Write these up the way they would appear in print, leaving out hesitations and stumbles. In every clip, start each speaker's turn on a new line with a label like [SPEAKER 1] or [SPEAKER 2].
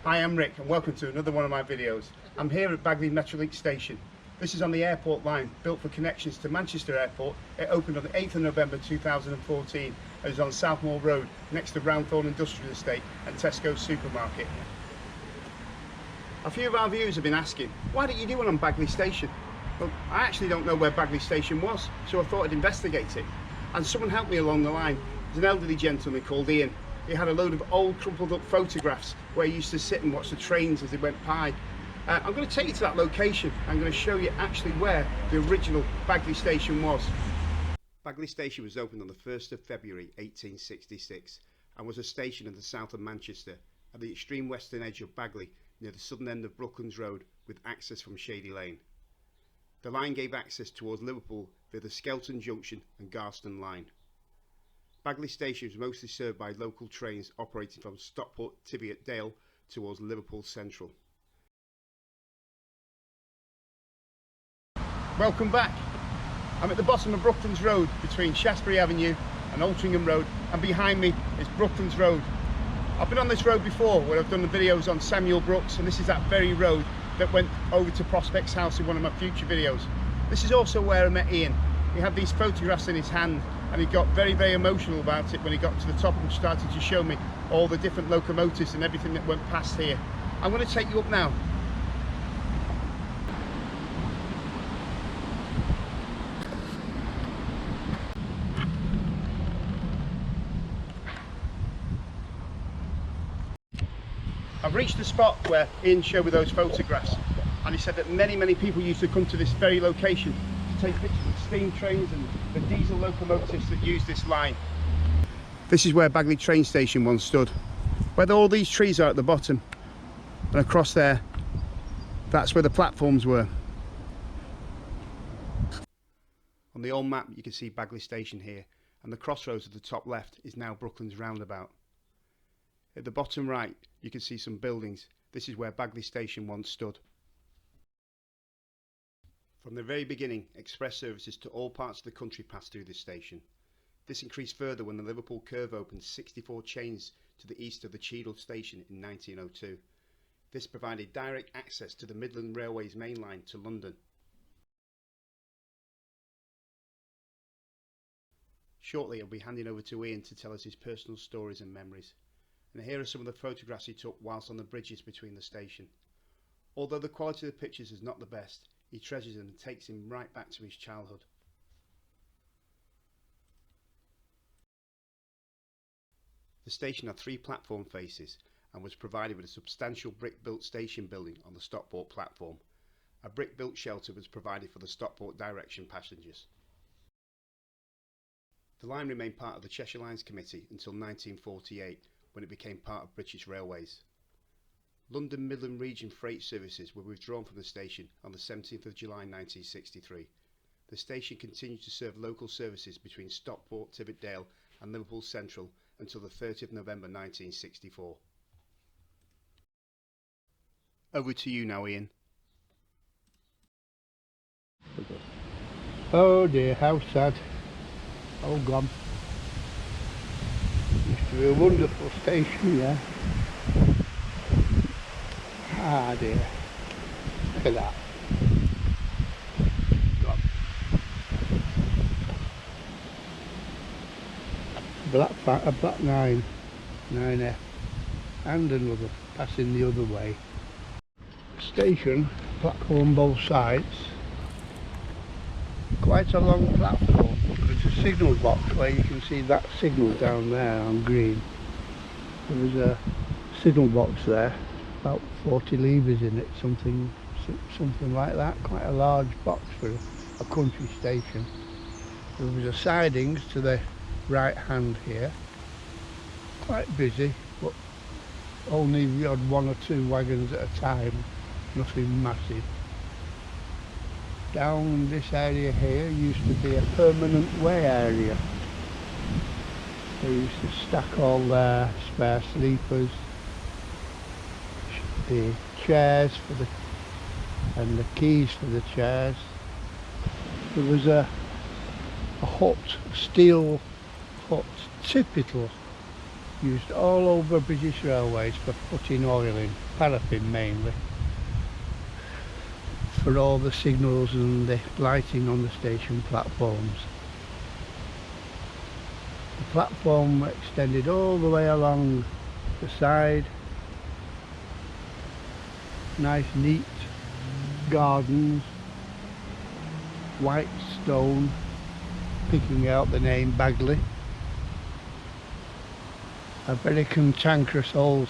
[SPEAKER 1] Hi, I'm Rick and welcome to another one of my videos. I'm here at Bagley Metrolink Station. This is on the airport line, built for connections to Manchester Airport. It opened on the 8th of November 2014 and is on Southmore Road, next to Roundthorne Industrial Estate and Tesco's supermarket. A few of our viewers have been asking, why don't you do one on Bagley Station? Well, I actually don't know where Bagley Station was, so I thought I'd investigate it. And someone helped me along the line. There's an elderly gentleman called Ian. He had a load of old crumpled up photographs where he used to sit and watch the trains as they went by. I'm going to take you to that location. I'm going to show you actually where the original Bagley Station was. Bagley Station was opened on the 1st of February 1866 and was a station in the south of Manchester at the extreme western edge of Bagley near the southern end of Brooklands Road with access from Shady Lane. The line gave access towards Liverpool via the Skelton Junction and Garston line. Bagley Station was mostly served by local trains operating from Stockport Tiviot Dale towards Liverpool Central. Welcome back. I'm at the bottom of Brooklands Road between Shaftesbury Avenue and Altrincham Road, and behind me is Brooklands Road. I've been on this road before where I've done the videos on Samuel Brooks, and this is that very road that went over to Prospect's house in one of my future videos. This is also where I met Ian. He had these photographs in his hand and he got very, very emotional about it when he got to the top and started to show me all the different locomotives and everything that went past here. I'm going to take you up now. I've reached the spot where Ian showed me those photographs, and he said that many people used to come to this very location to take pictures of steam trains and the diesel locomotives that use this line. This is where Bagley train station once stood. Where all these trees are at the bottom and across there, that's where the platforms were. On the old map you can see Bagley Station here, and the crossroads at the top left is now Brooklands Roundabout. At the bottom right you can see some buildings. This is where Bagley Station once stood. From the very beginning, express services to all parts of the country passed through this station. This increased further when the Liverpool Curve opened 64 chains to the east of the Cheadle station in 1902. This provided direct access to the Midland Railway's main line to London. Shortly I'll be handing over to Ian to tell us his personal stories and memories. And here are some of the photographs he took whilst on the bridges between the station. Although the quality of the pictures is not the best, he treasures them and takes him right back to his childhood. The station had 3 platform faces and was provided with a substantial brick-built station building on the Stockport platform. A brick-built shelter was provided for the Stockport direction passengers. The line remained part of the Cheshire Lines Committee until 1948, when it became part of British Railways. London Midland Region freight services were withdrawn from the station on the 17th of July 1963. The station continued to serve local services between Stockport, Tiviotdale and Liverpool Central until the 30th of November 1964. Over to you now, Ian.
[SPEAKER 2] Oh dear, how sad. All gone. Used to be a wonderful station, yeah. Ah dear, look at that. A black 9F, and another passing the other way. Station, platform both sides. Quite a long platform. There's a signal box where you can see that signal down there on green. There was a signal box there. About 40 levers in it, something like that. Quite a large box for a country station. There was a sidings to the right hand here. Quite busy, but only we had 1 or 2 wagons at a time. Nothing massive. Down this area here used to be a permanent way area. They used to stack all their spare sleepers, the chairs and the keys for the chairs. There was a hut, steel hut, typical, used all over British Railways for putting oil in. paraffin mainly, for all the signals and the lighting on the station platforms. The platform extended all the way along the side. Nice neat gardens, white stone, picking out the name Bagley. A very cantankerous old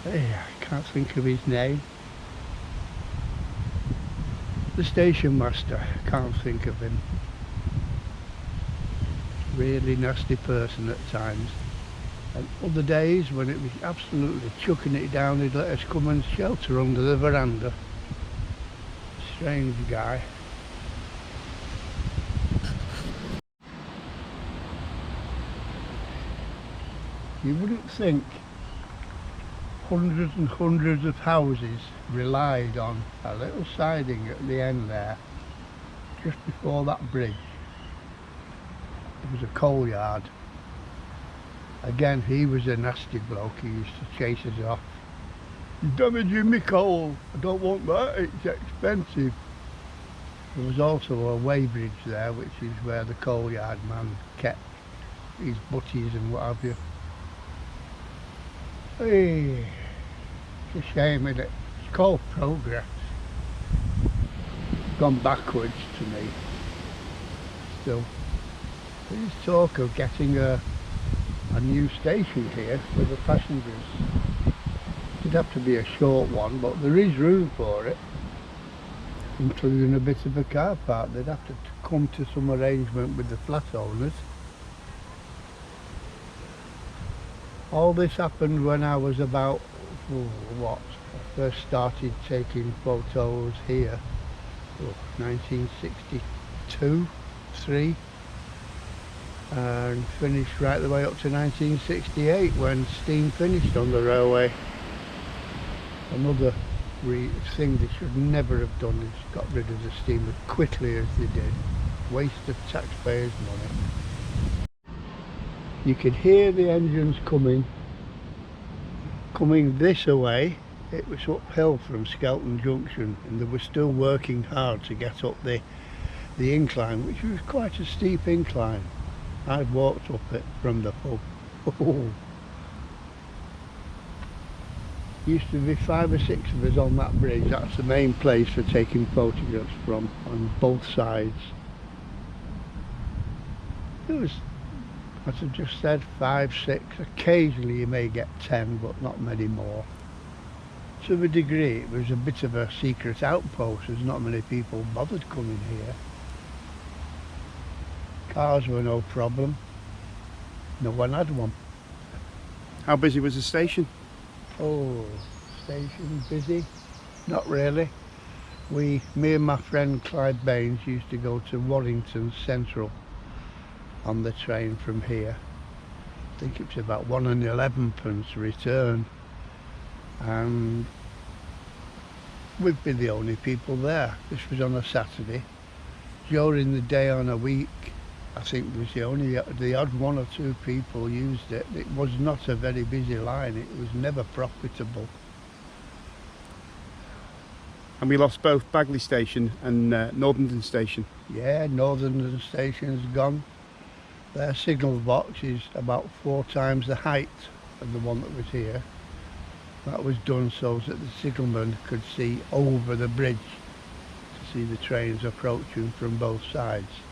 [SPEAKER 2] I can't think of his name. The station master, can't think of him. Really nasty person at times. And other days when it was absolutely chucking it down, he'd let us come and shelter under the veranda. Strange guy. You wouldn't think hundreds and hundreds of houses relied on a little siding at the end there, just before that bridge. It was a coal yard. Again, he was a nasty bloke. He used to chase us off. "You're damaging me coal. I don't want that, it's expensive." There was also a weighbridge there, which is where the coal yard man kept his butties and what have you. Hey, it's a shame, isn't it? It's called progress. Gone backwards to me. Still, there's talk of getting a new station here for the passengers. It'd have to be a short one, but there is room for it, including a bit of a car park. They'd have to come to some arrangement with the flat owners. All this happened when I was about, I first started taking photos here, 1962, 3, and finished right the way up to 1968 when steam finished on the railway. Another thing they should never have done is got rid of the steam as quickly as they did. Waste of taxpayers' money. You could hear the engines coming this way. It was uphill from Skelton Junction, and they were still working hard to get up the incline, which was quite a steep incline. I'd walked up it from the pub. Used to be 5 or 6 of us on that bridge. That's the main place for taking photographs from, on both sides. It was, as I just said, 5, 6. Occasionally you may get 10, but not many more. To a degree it was a bit of a secret outpost. There's not many people bothered coming here. Cars were no problem. No one had one.
[SPEAKER 1] How busy was the station?
[SPEAKER 2] Oh, station busy? Not really. Me and my friend Clyde Baines used to go to Warrington Central on the train from here. I think it was about 1 and 11p return, and we'd be the only people there. This was on a Saturday. During the day on a week, I think there was the odd 1 or 2 people used it. It was not a very busy line. It was never profitable.
[SPEAKER 1] And we lost both Bagley Station and Northern Station.
[SPEAKER 2] Yeah, Northern Station's gone. Their signal box is about 4 times the height of the one that was here. That was done so that the signalman could see over the bridge to see the trains approaching from both sides.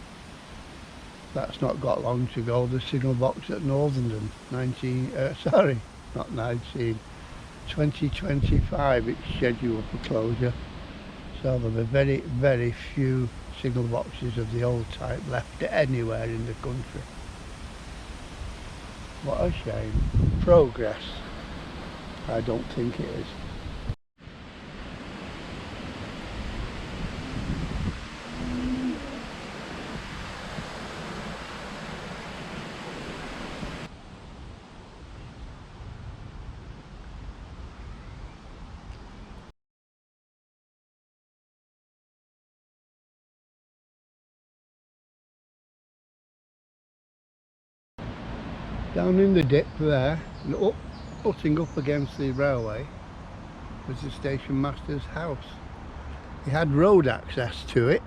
[SPEAKER 2] That's not got long to go. The signal box at Northern 2025 it's scheduled for closure. So there'll be very, very few signal boxes of the old type left anywhere in the country. What a shame. Progress? I don't think it is. Down in the dip there, and butting up against the railway, was the station master's house. He had road access to it.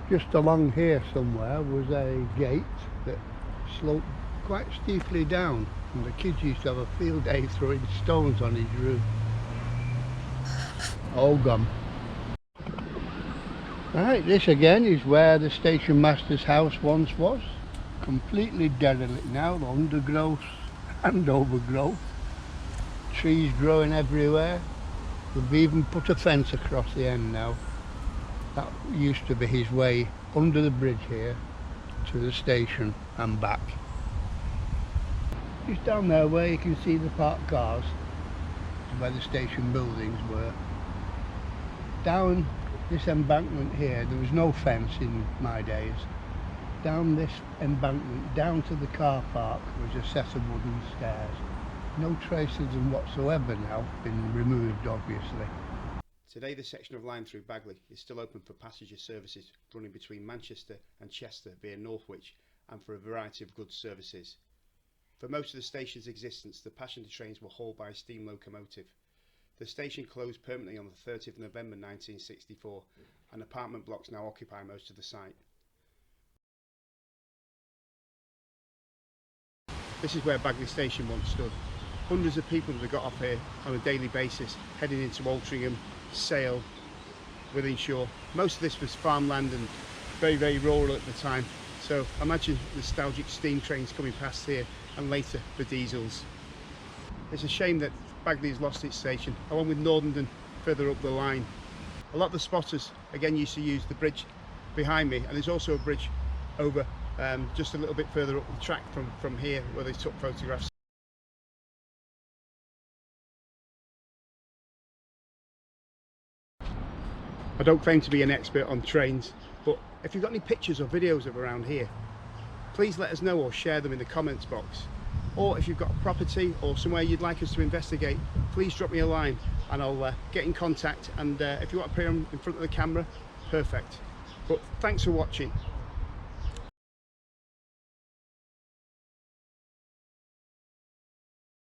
[SPEAKER 2] Just along here somewhere was a gate that sloped quite steeply down, and the kids used to have a field day throwing stones on his roof. All gone. Right, this again is where the station master's house once was. Completely derelict now, undergrowth and overgrowth. Trees growing everywhere. We've even put a fence across the end now. That used to be his way under the bridge here to the station and back. Just down there where you can see the parked cars, where the station buildings were. Down this embankment here, there was no fence in my days. Down this embankment, down to the car park, was a set of wooden stairs. No traces of them whatsoever now, been removed obviously.
[SPEAKER 1] Today the section of line through Bagley is still open for passenger services running between Manchester and Chester via Northwich, and for a variety of goods services. For most of the station's existence, the passenger trains were hauled by a steam locomotive. The station closed permanently on the 30th of November 1964, and apartment blocks now occupy most of the site. This is where Bagley Station once stood. Hundreds of people that got off here on a daily basis, heading into Altrincham, Sale, Wythenshawe. Most of this was farmland and very, very rural at the time. So imagine nostalgic steam trains coming past here, and later the diesels. It's a shame that Bagley has lost its station, along with Northenden further up the line. A lot of the spotters again used to use the bridge behind me, and there's also a bridge over just a little bit further up the track from here where they took photographs. I don't claim to be an expert on trains, but if you've got any pictures or videos of around here, please let us know or share them in the comments box. Or if you've got a property or somewhere you'd like us to investigate, please drop me a line and I'll get in contact, and if you want to appear in front of the camera, perfect. But thanks for watching.